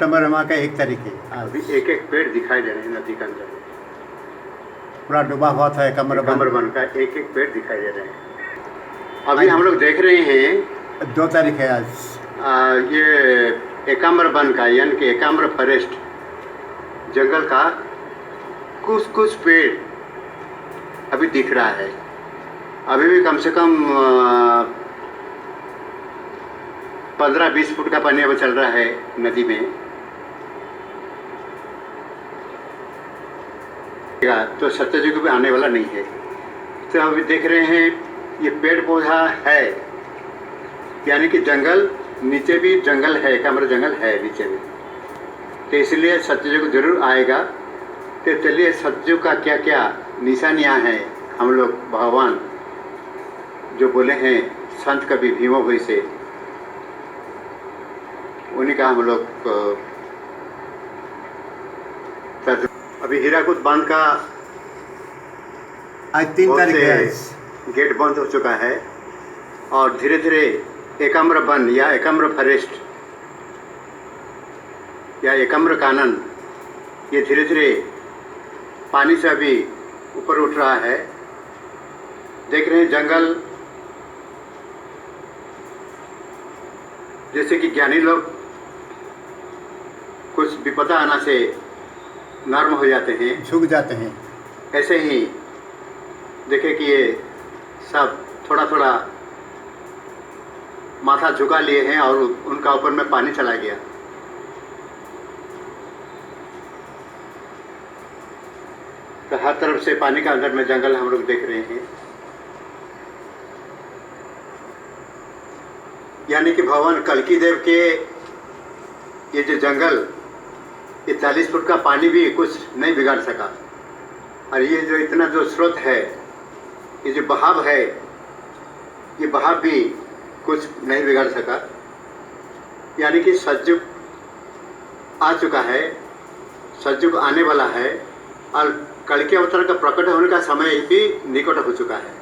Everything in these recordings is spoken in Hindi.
टमरमा का एक तरीके अभी एक एक पेड़ दिखाई दे रहे हैं नदी के अंदर। पूरा डूबा हुआ था कमरबन का एक एक पेड़ दिखाई दे रहे हैं। अभी हम लोग देख रहे हैं 2 तारीख है आज। ये एकाम्रबन का यानी कि एकाम्र फॉरेस्ट जंगल का कुछ कुछ पेड़ अभी दिख रहा है। अभी भी कम से कम 15-20 फुट का पानी अब चल रहा है नदी में। तो सत्ययुग भी आने वाला नहीं है। तो अभी देख रहे हैं ये पेड़ पौधा है यानी कि जंगल, नीचे भी जंगल है, एकाम्र जंगल है नीचे में। तो इसलिए सत्ययुग जरूर आएगा। तो चलिए सत्ययुग का क्या क्या निशानियाँ हैं हम लोग भगवान जो बोले हैं संत कवि भीमो भोई से, उन्हीं का हम लोग अभी हीराकुद बांध का आज 3 तारीख है। गेट बंद हो चुका है और धीरे धीरे एकाम्र वन या एकाम्र फॉरेस्ट या एकाम्र कानन ये धीरे धीरे पानी से अभी ऊपर उठ रहा है। देख रहे हैं जंगल, जैसे कि ज्ञानी लोग कुछ विपदा आना से नर्म हो जाते हैं, झुक जाते हैं, ऐसे ही देखे कि ये सब थोड़ा थोड़ा माथा झुका लिए हैं और उनका ऊपर में पानी चला गया। तो हर तरफ से पानी का अंदर में जंगल हम लोग देख रहे हैं। यानी कि भगवान कल्की देव के ये जो जंगल, ये 40 फुट का पानी भी कुछ नहीं बिगाड़ सका। और ये जो इतना जो स्रोत है, ये जो बहाव है, ये बहाव भी कुछ नहीं बिगाड़ सका। यानी कि सतयुग आ चुका है, सतयुग आने वाला है और कल्कि अवतार का प्रकट होने का समय भी निकट हो चुका है।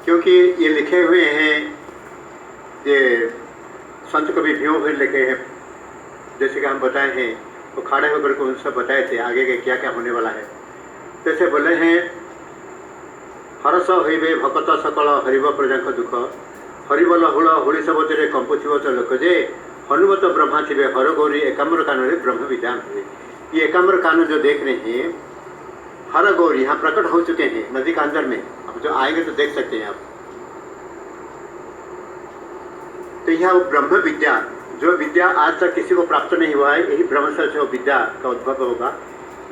क्योंकि ये लिखे हुए हैं, ये संत कवि भीमो भोई लिखे हैं, जैसे कि हम बताए हैं, वो खड़े होकर के उनसे बताए थे आगे के क्या क्या होने वाला है। जैसे बोले हैं हरस हईबे भकत सकल हरिव प्रजाक दुख हरिबल हुल हुड़ी सबरे कंपुथिव च लोक जे हनुमत ब्रह्मा थिबे हर गौरी एकाम्र कानन ब्रह्म विद्यान हुए। ये एकाम्र कानन जो देख रहे हैं, हर गौरी यहाँ प्रकट हो चुके हैं नदी के अंदर में। अब जो आएंगे तो देख सकते हैं आप। तो यह ब्रह्म विद्या, जो विद्या आज तक किसी को प्राप्त नहीं हुआ है, यही ब्रह्म से वो विद्या का उद्भव होगा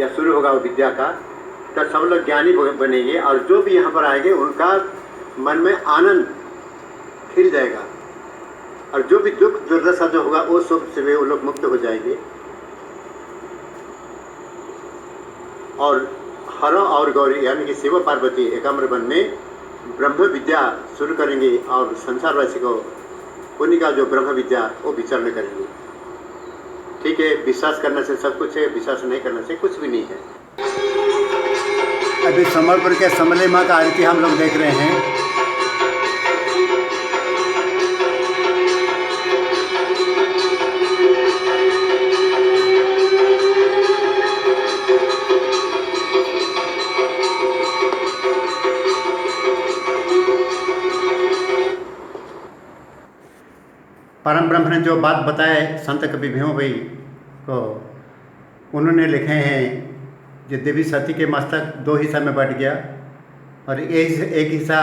या शुरू होगा वो विद्या का। तो सब लोग ज्ञानी बनेंगे और जो भी यहाँ पर आएंगे उनका मन में आनंद खिल जाएगा और जो भी दुख दुर्दशा जो होगा वो सब से वो लोग मुक्त हो जाएंगे। और हर और गौरी यानी कि शिव पार्वती एकाम्र वन में ब्रह्म विद्या शुरू करेंगे और संसारवासी को उन्हीं का जो ब्रह्म विद्या वो विचरण करेंगे। ठीक है, विश्वास करने से सब कुछ है, विश्वास नहीं करने से कुछ भी नहीं है। अभी संबलपुर के समलेई माँ का आरती हम लोग देख रहे हैं। परम ब्रह्म ने जो बात बताए संत कवि भीमो भोई को, उन्होंने लिखे हैं कि देवी सती के मस्तक 2 हिस्सा में बट गया और एक हिस्सा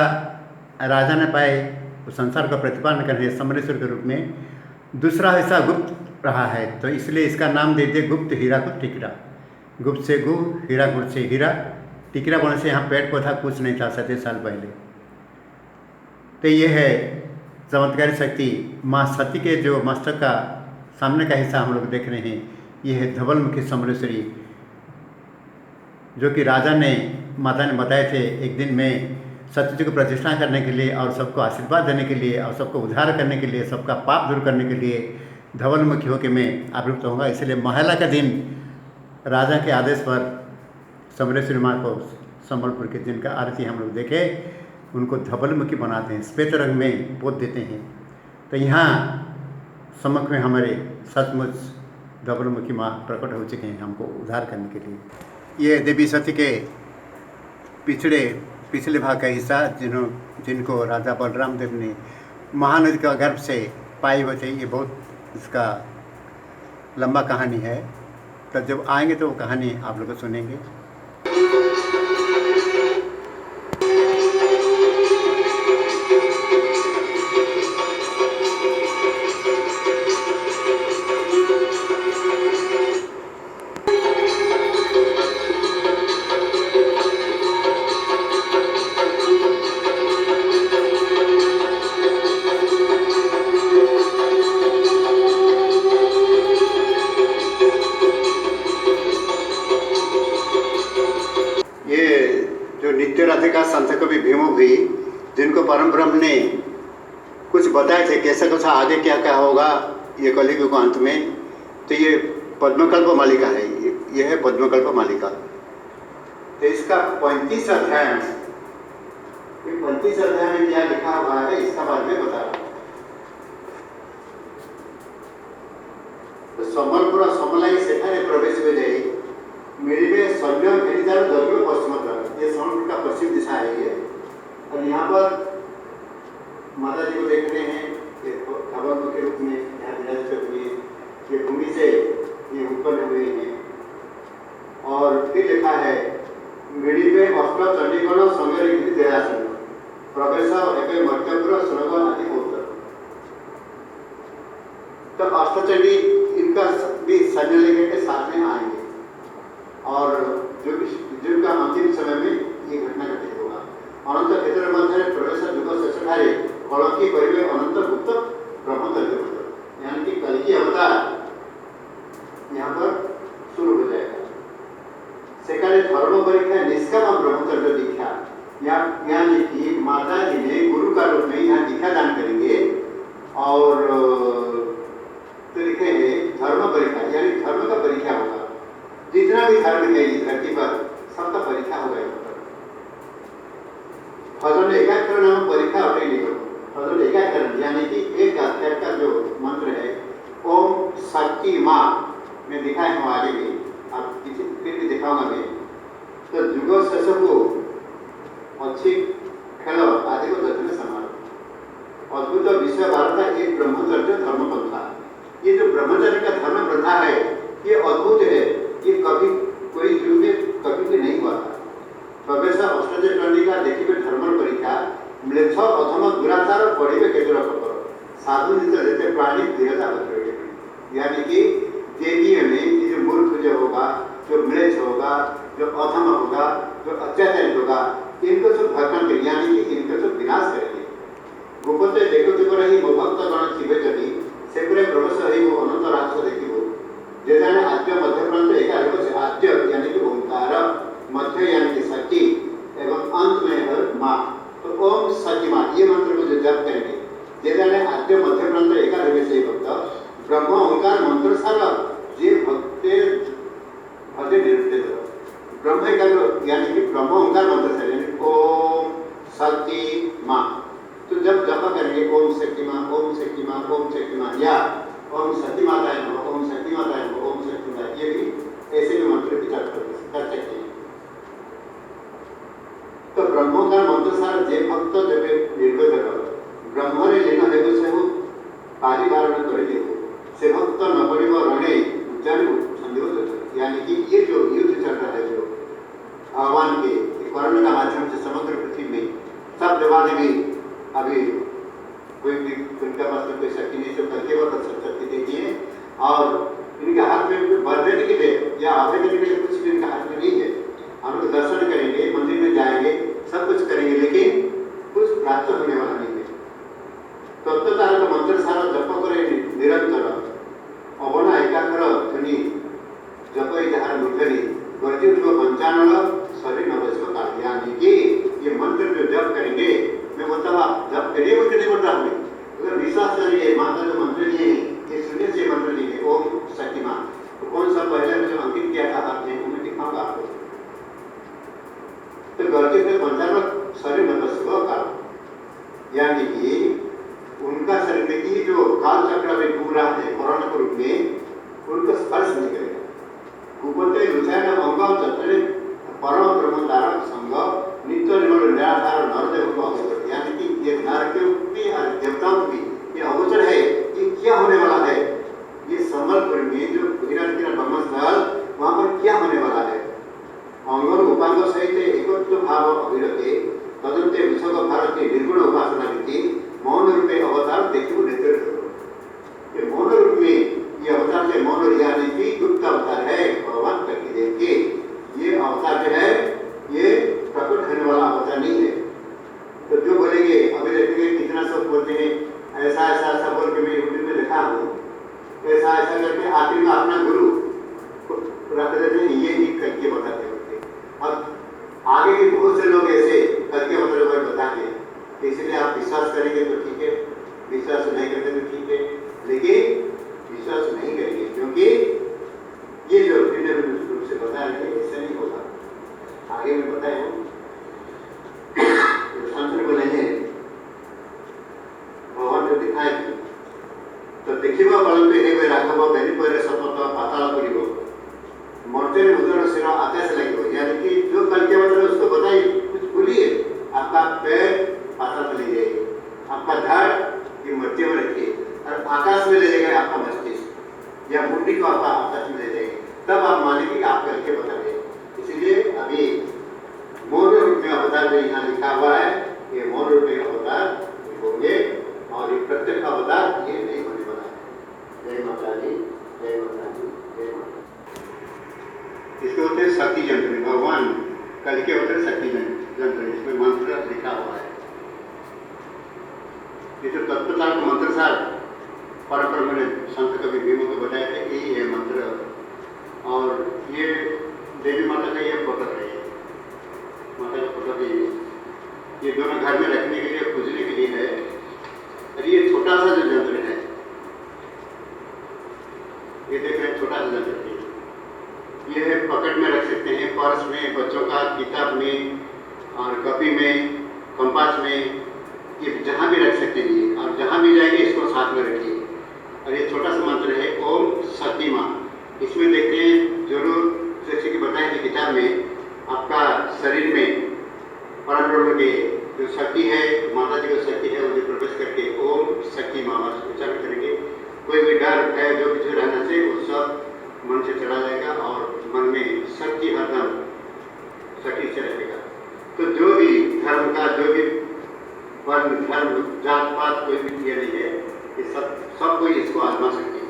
राजा ने पाए तो संसार का प्रतिपादन करने समरेश्वर के रूप में, दूसरा हिस्सा गुप्त रहा है। तो इसलिए इसका नाम दे दिए गुप्त हीराकुद टिकरा। गुप्त से गु, हीराकुद से हीरा, टिकरा बोलने से यहाँ पेड़ पौधा कुछ नहीं था 7 साल पहले। तो ये है चमत्कारी शक्ति माँ सती के जो मस्तक का सामने का हिस्सा हम लोग देख रहे हैं। ये है धवलमुखी समलेश्वरी, जो कि राजा ने माता ने बताए थे एक दिन में सत्ययुग को प्रतिष्ठा करने के लिए और सबको आशीर्वाद देने के लिए और सबको उद्धार करने के लिए, सबका पाप दूर करने के लिए धवलमुखी होकर मैं आवृत्त होऊंगा। इसलिए महिला का दिन राजा के आदेश पर समलेश्वरी माँ को संबलपुर के दिन का आरती हम लोग देखे, उनको धवलमुखी बनाते हैं, श्वेत रंग में पोत देते हैं। तो यहाँ समक्ष में हमारे सचमुच डबलमुखी माँ प्रकट हो चुके हैं हमको उद्धार करने के लिए। ये देवी सती के पिछले भाग का हिस्सा जिनको राजा बलराम देव ने महानदी का गर्भ से पाए हुए थे। ये बहुत इसका लंबा कहानी है, तो जब आएंगे तो वो कहानी आप लोग को सुनेंगे। नित्य राधिका संत कवि भीमो भी, जिनको परम ब्रह्म ने कुछ बताए थे कैसा आगे क्या क्या होगा ये कलियुग के अंत में, तो ये पद्मकल्प मालिका है। ये है पद्मकल्प मालिका। तो इसका 35 अध्याय में, 35 अध्याय में क्या लिखा हुआ है इसका बाद में बता रहा हूँ। तो सम्बलपुर समलाई सेठारे प्रवेश हुए जाए मिलिबे सौर्य भेड़ीदार दक्षिण पश्चिम तरफ। ये सोनपुर का पश्चिम दिशा है ये। और यहाँ पर माता जी को देख रहे हैं खबर के रूप में यहाँ विराजित हुए, ये भूमि से ये उत्पन्न हुए हैं। और फिर लिखा है मिलिबे अष्ट चंडीगढ़ समय देहासन प्रवेश एवं मध्यपुर सुरग आदि उत्तर। तो अष्टचंडी इनका भी सैन्य लेकर के साथ में आएंगे और जिनका अंतिम समय में ये घटना घटित होगा। अनंत क्षेत्र मध्य प्रवेश युग शेषारे कलंकी करिवे अनंत गुप्त ब्रह्मचर्य, यानी कि कल की अवतार यहाँ पर शुरू हो जाएगा। सेकाले धर्म परीक्षा निष्काम ब्रह्मचर्य दीक्षा, यानी कि माता जी ने गुरु का रूप में यहाँ दीक्षा दान करेंगे। और तो लिखे हैं धर्म परीक्षा, यानी धर्म का परीक्षा होगा। जितना भी धर्म है इस धरती पर सबका परीक्षा होगा। भजन एकाकरण नाम परीक्षा अटे लिखो। भजन एकाकरण यानी कि एक अध्याय का जो मंत्र है ओम शक्ति माँ में दिखाए हूँ, आगे भी आप फिर भी दिखाऊंगा मैं। तो जुग शेष को अच्छी खेल आदि को दक्षिण समारोह अद्भुत विषय भारत एक ब्रह्मचर्य धर्म प्रथा। ये जो ब्रह्मचर्य का धर्म प्रथा है ये अद्भुत है। ये कभी कोई युग में कभी भी नहीं हुआ था। प्रवेश अष्टचंडी चंडिका देखिए धर्म परीक्षा म्लेच्छ अधम दुराचार पढ़े केतुरा खबर साधु नित देते प्राणी धीरता बचेंगे, यानी कि देवी में जो मूर्ख जो होगा, जो म्लेच्छ होगा, जो अधम होगा, जो अत्याचारित होगा, इनको सब भटकन करेंगे, यानी कि इनको सब विनाश करेंगे। गोपते देखो रही वो भक्त गण शिवे चली से पूरे प्रवेश रही वो अनंत राक्षस देखिए जैसे आद्य मध्य प्रांत एक आद्य यानी कि ओंकार, मध्य यानी कि शक्ति एवं अंत में है माँ। तो ओम शक्ति माँ ये मंत्र को जो जप करेंगे जैसे आद्य मध्य प्रांत एकादश से भक्त ब्रह्म ओंकार मंत्र सारा जे भक्ते भजे निर्देश ब्रह्म एकाग्र यानी कि ब्रह्म ओंकार मंत्र से यानी ओम शक्ति माँ। तो जब जप करेंगे ओम शक्ति माँ, ओम शक्ति माँ, ओम शक्ति माँ या ओम शक्ति माता है, ओम शक्ति माता है, ओम शक्ति माता, ये भी ऐसे भी मंत्र भी कर सकते हैं। तो ब्रह्मों का मंत्र सार जे भक्त जब निर्गत कर ब्रह्म रे लेना देखो से वो पारिवारण कर देखो से भक्त न पड़े वो रणे उच्चारण संदेश, यानी कि ये जो युद्ध चल रहा है जो भगवान के कर्ण का माध्यम से समग्र पृथ्वी में सब देवादेवी अभी कोई भी उनका पास में कोई शक्ति नहीं, सब करके वो शक्ति देती है। और इनके हाथ में बर्धने के लिए या आगे के लिए कुछ भी इनके हाथ में नहीं है। हम लोग दर्शन करेंगे, मंदिर में जाएंगे, सब कुछ करेंगे, लेकिन कुछ प्राप्त होने वाला नहीं है। तत्वतः तो मंत्र सारा जप करे निरंतर अवना एकाग्र ध्वनि जप जहार मुठरी गर्जित को पंचानल शरीर नवस्व काल, यानी कि ये मंत्र जो जप करेंगे मैं बोलता हूँ जब करिए बोलते नहीं बोलता हूँ, अगर विश्वास करिए माता जो मंत्र लिए ये सुनने से मंत्र लिए ओम शक्ति माँ। तो कौन सा पहले में जो अंकित किया था आपने उन्हें दिखाऊंगा आपको। तो गर्जित में पंचानल शरीर नवस्व काल, यानी कि उनका शरीर में ही जो काल चक्र में घूम रहा है कोरोना के रूप में उनको भारत की निर्गुण उपासना की मौन रूपे अवतार देखो नित्य ये मौन रूप में ये अवतार से मौन रिया नहीं की गुप्त अवतार है भगवान कल्कि देव के। ये अवतार जो है ये प्रकट होने वाला अवतार नहीं है। तो जो बोलेंगे अभी देखेंगे कितना सब बोलते हैं ऐसा ऐसा ऐसा बोल के मैं यूट्यूब में देखा हूँ ऐसा ऐसा करके आखिर में अपना गुरु रख देते हैं ये ही करके बताते होते। अब आगे भी बहुत से लोग ऐसे करके बताएंगे इसलिए आप विश्वास करेंगे तो ठीक है, विश्वास नहीं करते तो ठीक है, लेकिन विश्वास नहीं करेंगे क्योंकि ये जो भिन्न रूप से बता रहे हैं ऐसा नहीं होगा। आगे में बताए हो शांति बोले हैं भगवान जो दिखाए तो देखिए परंतु ये राघव बेनी पर सपत पाताल करिबो मर्ते उदर सिर आकाश लगे यानी कि जो कल के मतलब उसको बताइए कुछ बोलिए आपका पैर पाताल में ले जाइए, आपका धड़ ये मर्ते में रखिए और आकाश में ले जाएगा आपका मस्तिष्क या मुंडी को आपका आकाश में ले जाएंगे तब आप मानेंगे कि आप करके बता रहे। इसलिए अभी मौन रूप में अवतार में यहाँ लिखा हुआ है ये मौन रूप में अवतार होंगे और ये प्रत्यक्ष अवतार ये नहीं होने वाला है। जय माता दी, जय माता दी, जय माता। इसके होते हैं शक्ति यंत्र भगवान कल के होते हैं शक्ति यंत्र इसमें मंत्र लिखा हुआ है। ये जो तत्वता का मंत्र सार परंपरा मैंने संत कवि भीमों को बताया था यही है मंत्र और ये देवी माता का ये फोटो है माता का फोटो भी ये दोनों घर में रखने के लिए पूजने के लिए है। और ये छोटा सा जो यंत्र है ये देख रहे हैं छोटा सा यंत्र है ये पॉकेट में रख सकते हैं, पर्स में, बच्चों का किताब में और कॉपी में, कंपास में ये जहाँ भी रख सकते हैं और जहाँ भी जाएंगे इसको साथ में रखिए। और ये छोटा सा मंत्र है ओम सती माँ। इसमें देखते हैं जरूर जैसे कि बताए थे किताब में आपका शरीर में परम ब्रह्म के जो शक्ति है माता जी की शक्ति है उसे प्रवेश करके ओम शक्ति माँ उच्चारण करेंगे। कोई भी डर है जो कुछ रहना से वो सब मन से चला जाएगा और मन में शक्ति हरदम शक्ति से रहेगा। तो जो भी धर्म का जो भी वर्ण धर्म जात पात कोई भी ये नहीं है ये सब कोई इसको आजमा सकते हैं।